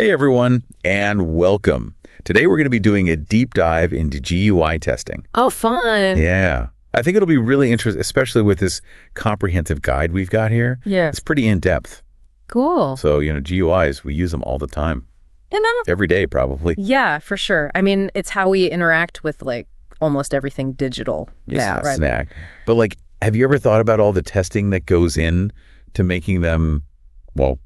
Hey everyone, and welcome. Today we're going to be doing a deep dive into GUI testing. Oh, fun. Yeah. I think it'll be really interesting, especially with this comprehensive guide we've got here. Yeah. It's pretty in-depth. Cool. So, GUIs, we use them all the time. Every day, probably. Yeah, for sure. I mean, it's how we interact with, almost everything digital. Yeah, right. Snack. But, have you ever thought about all the testing that goes in to making them, well,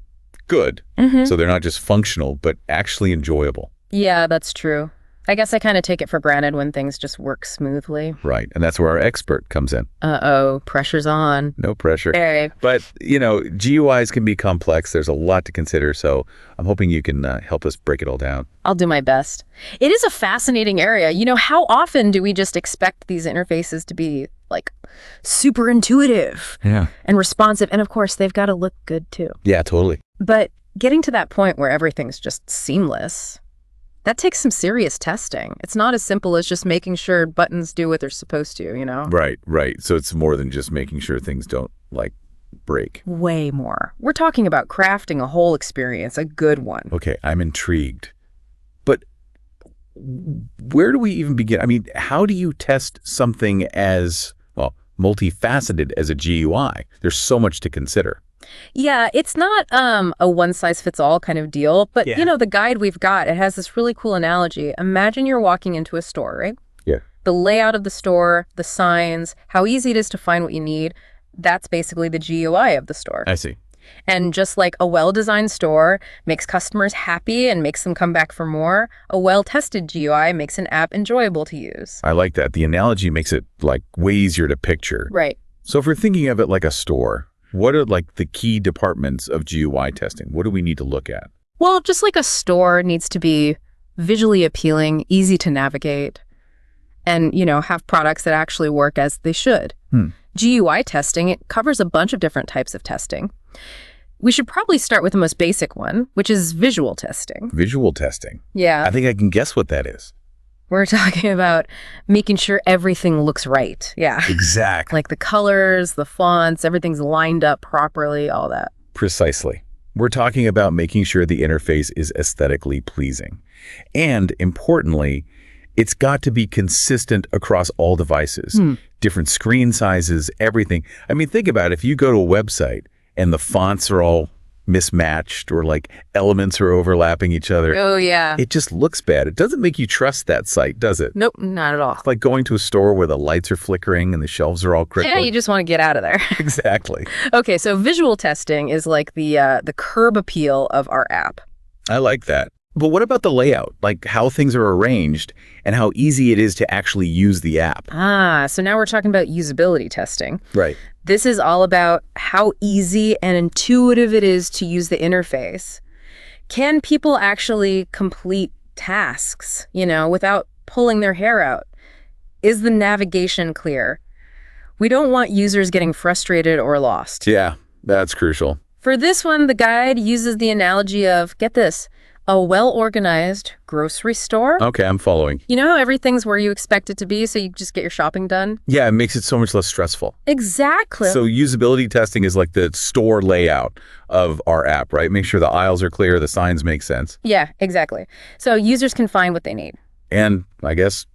good? So they're not just functional, but actually enjoyable. Yeah, that's true. I guess I kind of take it for granted when things just work smoothly. Right. And that's where our expert comes in. Uh-oh, pressure's on. No pressure. Hey. But, GUIs can be complex. There's a lot to consider. So I'm hoping you can help us break it all down. I'll do my best. It is a fascinating area. How often do we just expect these interfaces to be, super intuitive and responsive? And, of course, they've got to look good, too. Yeah, totally. But getting to that point where everything's just seamless, that takes some serious testing. It's not as simple as just making sure buttons do what they're supposed to, Right. So it's more than just making sure things don't, break. Way more. We're talking about crafting a whole experience, a good one. Okay, I'm intrigued. But where do we even begin? I mean, how do you test something as, multifaceted as a GUI? There's so much to consider. Yeah, it's not a one-size-fits-all kind of deal, but, the guide we've got, it has this really cool analogy. Imagine you're walking into a store, right? Yeah. The layout of the store, the signs, how easy it is to find what you need, that's basically the GUI of the store. I see. And just like a well-designed store makes customers happy and makes them come back for more, a well-tested GUI makes an app enjoyable to use. I like that. The analogy makes it, way easier to picture. Right. So if we're thinking of it like a store, what are the key departments of GUI testing? What do we need to look at? Well, just like a store needs to be visually appealing, easy to navigate, and, have products that actually work as they should. GUI testing, it covers a bunch of different types of testing. We should probably start with the most basic one, which is visual testing. Visual testing? Yeah. I think I can guess what that is. We're talking about making sure everything looks right. Yeah. Exactly. Like the colors, the fonts, everything's lined up properly, all that. Precisely. We're talking about making sure the interface is aesthetically pleasing. And importantly, it's got to be consistent across all devices. Different screen sizes, everything. I mean, think about it. If you go to a website and the fonts are all mismatched or elements are overlapping each other. Oh, yeah. It just looks bad. It doesn't make you trust that site, does it? Nope, not at all. It's like going to a store where the lights are flickering and the shelves are all crooked. Yeah, you just want to get out of there. Exactly. Okay, so visual testing is like the curb appeal of our app. I like that. But what about the layout? How things are arranged and how easy it is to actually use the app? So now we're talking about usability testing. Right. This is all about how easy and intuitive it is to use the interface. Can people actually complete tasks, without pulling their hair out? Is the navigation clear? We don't want users getting frustrated or lost. Yeah, that's crucial. For this one, the guide uses the analogy of, get this, a well-organized grocery store. Okay, I'm following. You know how everything's where you expect it to be, so you just get your shopping done? Yeah, it makes it so much less stressful. Exactly. So usability testing is like the store layout of our app, right? Make sure the aisles are clear, the signs make sense. Yeah, exactly. So users can find what they need. And I guess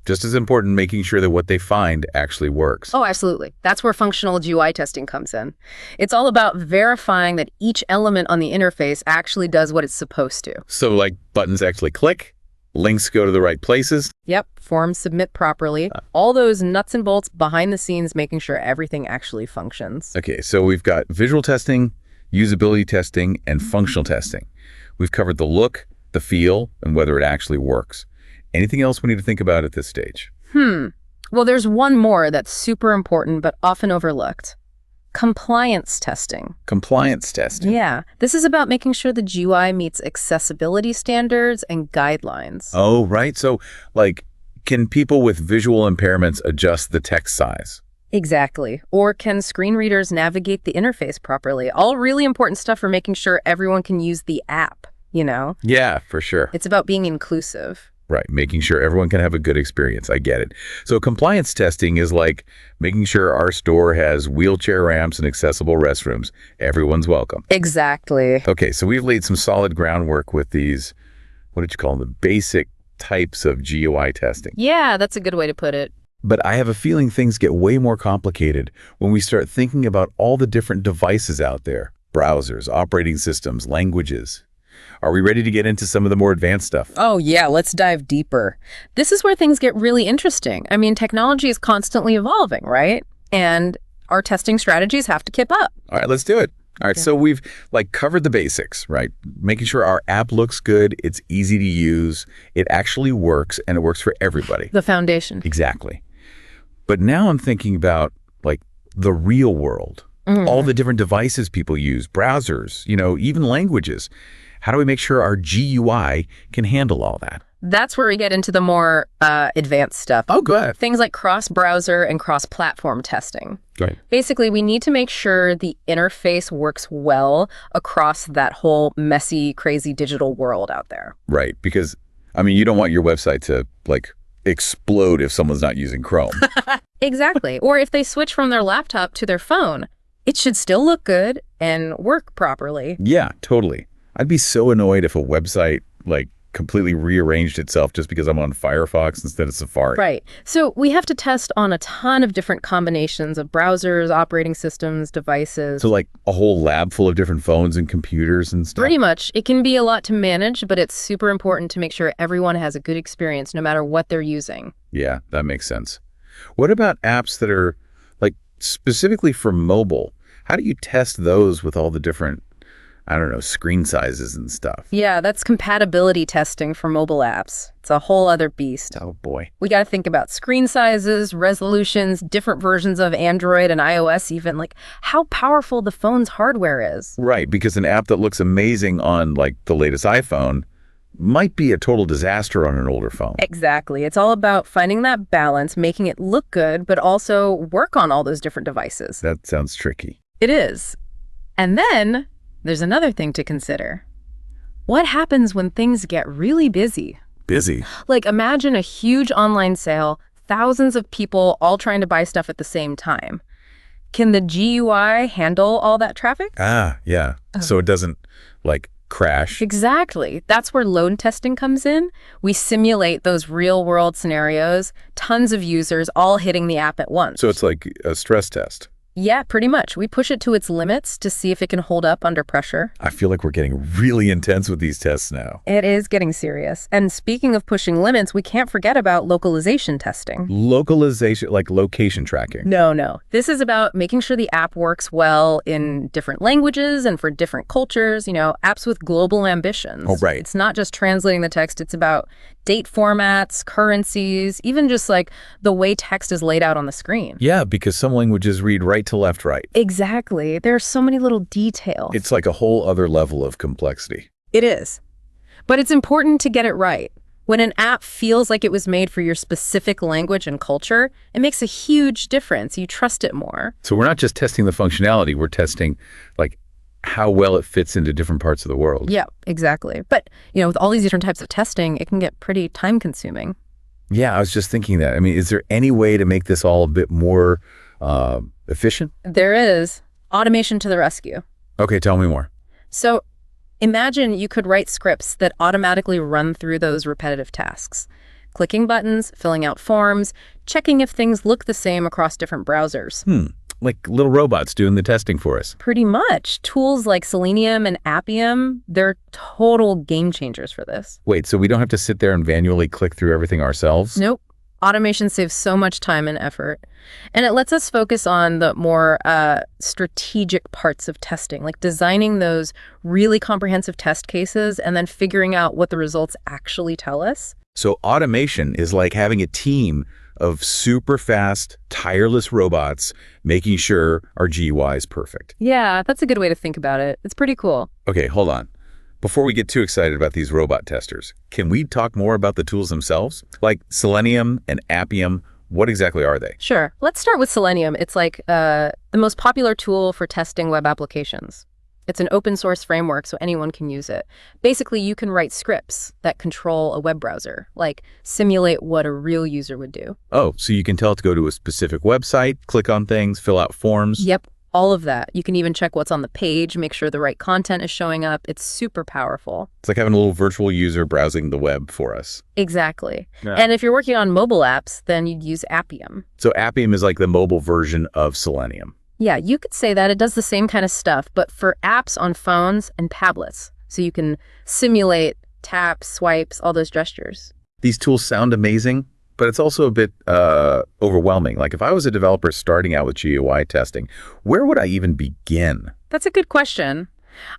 just as important, making sure that what they find actually works. Oh, absolutely. That's where functional GUI testing comes in. It's all about verifying that each element on the interface actually does what it's supposed to. So buttons actually click, links go to the right places. Yep, forms submit properly. All those nuts and bolts behind the scenes, making sure everything actually functions. Okay, so we've got visual testing, usability testing, and functional testing. We've covered the look, the feel, and whether it actually works. Anything else we need to think about at this stage? Well, there's one more that's super important but often overlooked. Compliance testing. Compliance testing? Yeah. This is about making sure the GUI meets accessibility standards and guidelines. Oh, right. So, can people with visual impairments adjust the text size? Exactly. Or can screen readers navigate the interface properly? All really important stuff for making sure everyone can use the app, Yeah, for sure. It's about being inclusive. Right, making sure everyone can have a good experience. I get it. So compliance testing is like making sure our store has wheelchair ramps and accessible restrooms. Everyone's welcome. Exactly. Okay, so we've laid some solid groundwork with these, what did you call them, the basic types of GUI testing. Yeah, that's a good way to put it. But I have a feeling things get way more complicated when we start thinking about all the different devices out there. Browsers, operating systems, languages. Are we ready to get into some of the more advanced stuff? Oh yeah, let's dive deeper. This is where things get really interesting. I mean, technology is constantly evolving, right? And our testing strategies have to keep up. All right, let's do it. All right, so we've covered the basics, right? Making sure our app looks good, it's easy to use, it actually works, and it works for everybody. The foundation. Exactly. But now I'm thinking about the real world, all the different devices people use, browsers, even languages. How do we make sure our GUI can handle all that? That's where we get into the more advanced stuff. Oh, go ahead. Things like cross-browser and cross-platform testing. Right. Basically, we need to make sure the interface works well across that whole messy, crazy digital world out there. Right, because, you don't want your website to, explode if someone's not using Chrome. Exactly. Or if they switch from their laptop to their phone, it should still look good and work properly. Yeah, totally. I'd be so annoyed if a website, completely rearranged itself just because I'm on Firefox instead of Safari. Right. So we have to test on a ton of different combinations of browsers, operating systems, devices. So a whole lab full of different phones and computers and stuff? Pretty much. It can be a lot to manage, but it's super important to make sure everyone has a good experience no matter what they're using. Yeah, that makes sense. What about apps that are specifically for mobile? How do you test those with all the different screen sizes and stuff? Yeah, that's compatibility testing for mobile apps. It's a whole other beast. Oh, boy. We got to think about screen sizes, resolutions, different versions of Android and iOS even, how powerful the phone's hardware is. Right, because an app that looks amazing on, the latest iPhone might be a total disaster on an older phone. Exactly. It's all about finding that balance, making it look good, but also work on all those different devices. That sounds tricky. It is. And then there's another thing to consider. What happens when things get really busy? Busy? Imagine a huge online sale, thousands of people all trying to buy stuff at the same time. Can the GUI handle all that traffic? Ah, yeah. So it doesn't, crash? Exactly. That's where load testing comes in. We simulate those real-world scenarios, tons of users all hitting the app at once. So it's like a stress test? Yeah, pretty much. We push it to its limits to see if it can hold up under pressure. I feel like we're getting really intense with these tests now. It is getting serious. And speaking of pushing limits, we can't forget about localization testing. Localization, like location tracking? No. This is about making sure the app works well in different languages and for different cultures, apps with global ambitions. Oh, right. It's not just translating the text, it's about date formats, currencies, even just the way text is laid out on the screen. Yeah, because some languages read right to left right. Exactly. There are so many little details. It's like a whole other level of complexity. It is. But it's important to get it right. When an app feels like it was made for your specific language and culture, it makes a huge difference. You trust it more. So we're not just testing the functionality, we're testing how well it fits into different parts of the world. Yeah, exactly. But, with all these different types of testing, it can get pretty time-consuming. Yeah, I was just thinking that. Is there any way to make this all a bit more efficient? There is. Automation to the rescue. Okay, tell me more. So imagine you could write scripts that automatically run through those repetitive tasks. Clicking buttons, filling out forms, checking if things look the same across different browsers. Like little robots doing the testing for us. Pretty much. Tools like Selenium and Appium, they're total game changers for this. Wait, so we don't have to sit there and manually click through everything ourselves? Nope. Automation saves so much time and effort. And it lets us focus on the more strategic parts of testing, like designing those really comprehensive test cases and then figuring out what the results actually tell us. So automation is like having a team of super fast, tireless robots making sure our GUI is perfect. Yeah, that's a good way to think about it. It's pretty cool. Okay, hold on. Before we get too excited about these robot testers, can we talk more about the tools themselves? Like Selenium and Appium, what exactly are they? Sure. Let's start with Selenium. It's the most popular tool for testing web applications. It's an open source framework, so anyone can use it. Basically, you can write scripts that control a web browser, like simulate what a real user would do. Oh, so you can tell it to go to a specific website, click on things, fill out forms? Yep, all of that. You can even check what's on the page, make sure the right content is showing up. It's super powerful. It's like having a little virtual user browsing the web for us. Exactly. Yeah. And if you're working on mobile apps, then you'd use Appium. So Appium is like the mobile version of Selenium. Yeah, you could say that. It does the same kind of stuff, but for apps on phones and tablets. So you can simulate taps, swipes, all those gestures. These tools sound amazing, but it's also a bit overwhelming. Like if I was a developer starting out with GUI testing, where would I even begin? That's a good question.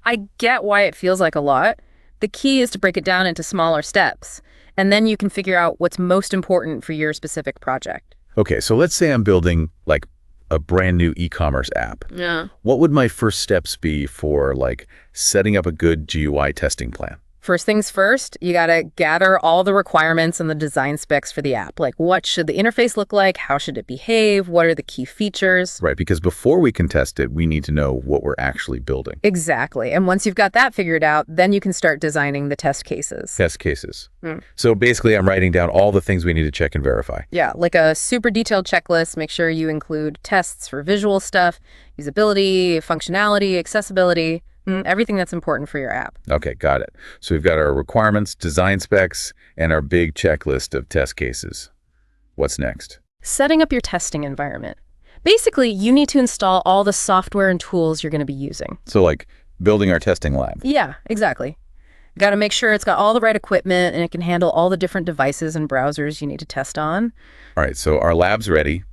I get why it feels like a lot. The key is to break it down into smaller steps, and then you can figure out what's most important for your specific project. Okay, so let's say I'm building like a brand new e-commerce app. Yeah. What would my first steps be for like setting up a good GUI testing plan? First things first, you got to gather all the requirements and the design specs for the app. Like, what should the interface look like? How should it behave? What are the key features? Right, because before we can test it, we need to know what we're actually building. Exactly. And once you've got that figured out, then you can start designing the test cases. Test cases. So basically, I'm writing down all the things we need to check and verify. Yeah, like a super detailed checklist. Make sure you include tests for visual stuff, usability, functionality, accessibility. Everything that's important for your app. Okay, got it. So we've got our requirements, design specs, and our big checklist of test cases. What's next? Setting up your testing environment. Basically, you need to install all the software and tools you're going to be using. So like building our testing lab. Yeah, exactly. Got to make sure it's got all the right equipment and it can handle all the different devices and browsers you need to test on. All right, so our lab's ready.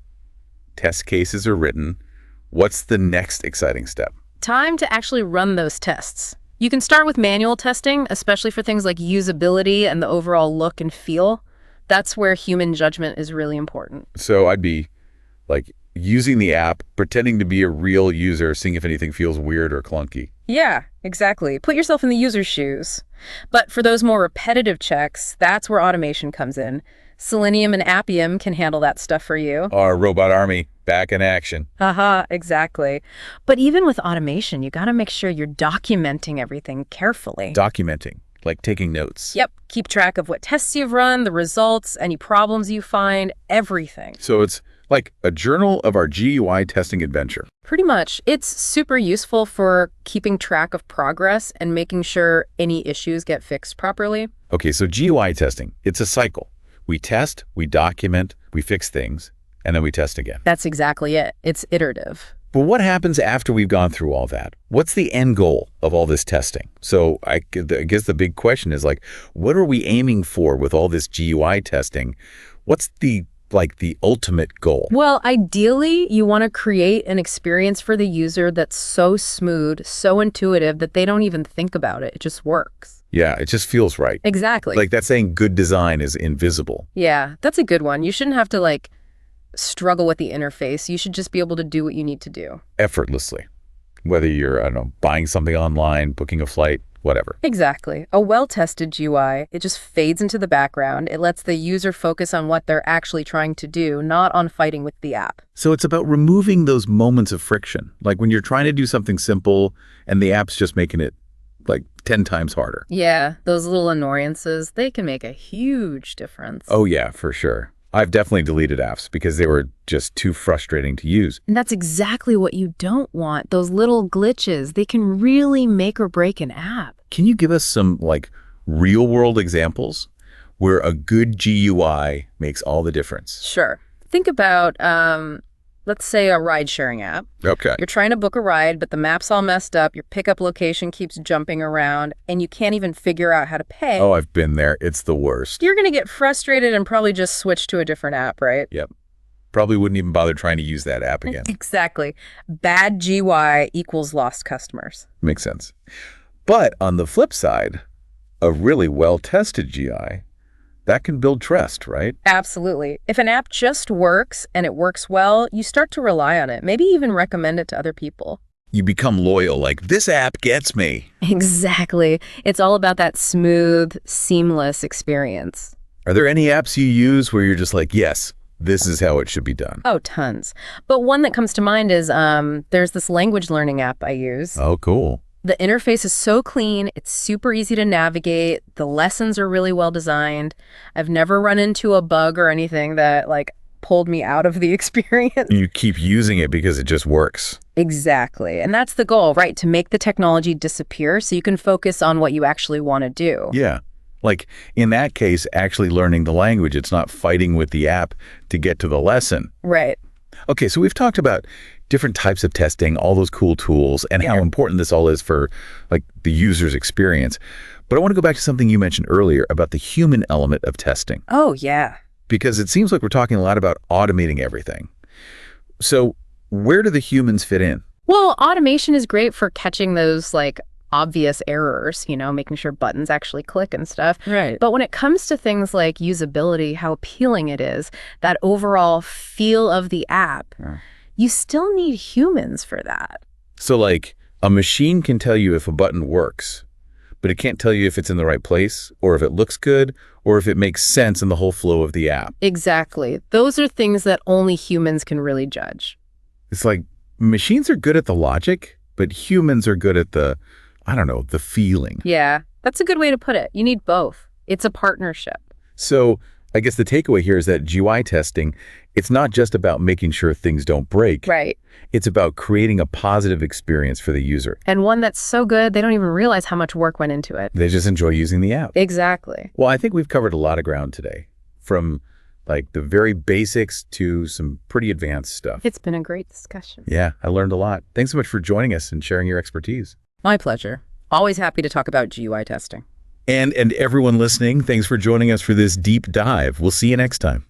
Test cases are written. What's the next exciting step? Time to actually run those tests. You can start with manual testing, especially for things like usability and the overall look and feel. That's where human judgment is really important. So I'd be like using the app, pretending to be a real user, seeing if anything feels weird or clunky. Yeah, exactly. Put yourself in the user's shoes. But for those more repetitive checks, that's where automation comes in. Selenium and Appium can handle that stuff for you. Our robot army, back in action. Exactly. But even with automation, you got to make sure you're documenting everything carefully. Documenting, like taking notes. Yep. Keep track of what tests you've run, the results, any problems you find, everything. So it's like a journal of our GUI testing adventure. Pretty much. It's super useful for keeping track of progress and making sure any issues get fixed properly. Okay, so GUI testing, it's a cycle. We test, we document, we fix things, and then we test again. That's exactly it. It's iterative. But what happens after we've gone through all that? What's the end goal of all this testing? So I guess the big question is like, what are we aiming for with all this GUI testing? What's the ultimate goal? Well, ideally, you want to create an experience for the user that's so smooth, so intuitive that they don't even think about it. It just works. Yeah, it just feels right. Exactly. Like that saying good design is invisible. Yeah, that's a good one. You shouldn't have to struggle with the interface. You should just be able to do what you need to do. Effortlessly. Whether you're, I don't know, buying something online, booking a flight, whatever. Exactly. A well-tested GUI, it just fades into the background. It lets the user focus on what they're actually trying to do, not on fighting with the app. So it's about removing those moments of friction. Like when you're trying to do something simple and the app's just making it like 10 times harder. Yeah, those little annoyances, they can make a huge difference. Oh yeah, for sure. I've definitely deleted apps because they were just too frustrating to use. And that's exactly what you don't want. Those little glitches, they can really make or break an app. Can you give us some real world examples where a good GUI makes all the difference? Sure. Think about, let's say a ride-sharing app. Okay. You're trying to book a ride, but the map's all messed up, your pickup location keeps jumping around, and you can't even figure out how to pay. Oh, I've been there. It's the worst. You're going to get frustrated and probably just switch to a different app, right? Yep. Probably wouldn't even bother trying to use that app again. Exactly. Bad GUI equals lost customers. Makes sense. But on the flip side, a really well-tested GUI, that can build trust, right? Absolutely. If an app just works and it works well, you start to rely on it, maybe even recommend it to other people. You become loyal, like, this app gets me. Exactly. It's all about that smooth, seamless experience. Are there any apps you use where you're just like, yes, this is how it should be done? Oh, tons. But one that comes to mind is there's this language learning app I use. Oh, cool. The interface is so clean, it's super easy to navigate, the lessons are really well designed. I've never run into a bug or anything that, like, pulled me out of the experience. You keep using it because it just works. Exactly. And that's the goal, right? To make the technology disappear so you can focus on what you actually want to do. Yeah. Like, in that case, actually learning the language. It's not fighting with the app to get to the lesson. Right. Okay, so we've talked about different types of testing, all those cool tools, and how important this all is for, like, the user's experience. But I want to go back to something you mentioned earlier about the human element of testing. Oh, yeah. Because it seems like we're talking a lot about automating everything. So where do the humans fit in? Well, automation is great for catching those, like, obvious errors, you know, making sure buttons actually click and stuff. Right. But when it comes to things like usability, how appealing it is, that overall feel of the app, you still need humans for that. So, like, a machine can tell you if a button works, but it can't tell you if it's in the right place, or if it looks good, or if it makes sense in the whole flow of the app. Exactly. Those are things that only humans can really judge. It's like machines are good at the logic, but humans are good at the, I don't know, the feeling. Yeah, that's a good way to put it. You need both. It's a partnership. So I guess the takeaway here is that GUI testing, it's not just about making sure things don't break. Right. It's about creating a positive experience for the user. And one that's so good, they don't even realize how much work went into it. They just enjoy using the app. Exactly. Well, I think we've covered a lot of ground today, from like the very basics to some pretty advanced stuff. It's been a great discussion. Yeah, I learned a lot. Thanks so much for joining us and sharing your expertise. My pleasure. Always happy to talk about GUI testing. And everyone listening, thanks for joining us for this deep dive. We'll see you next time.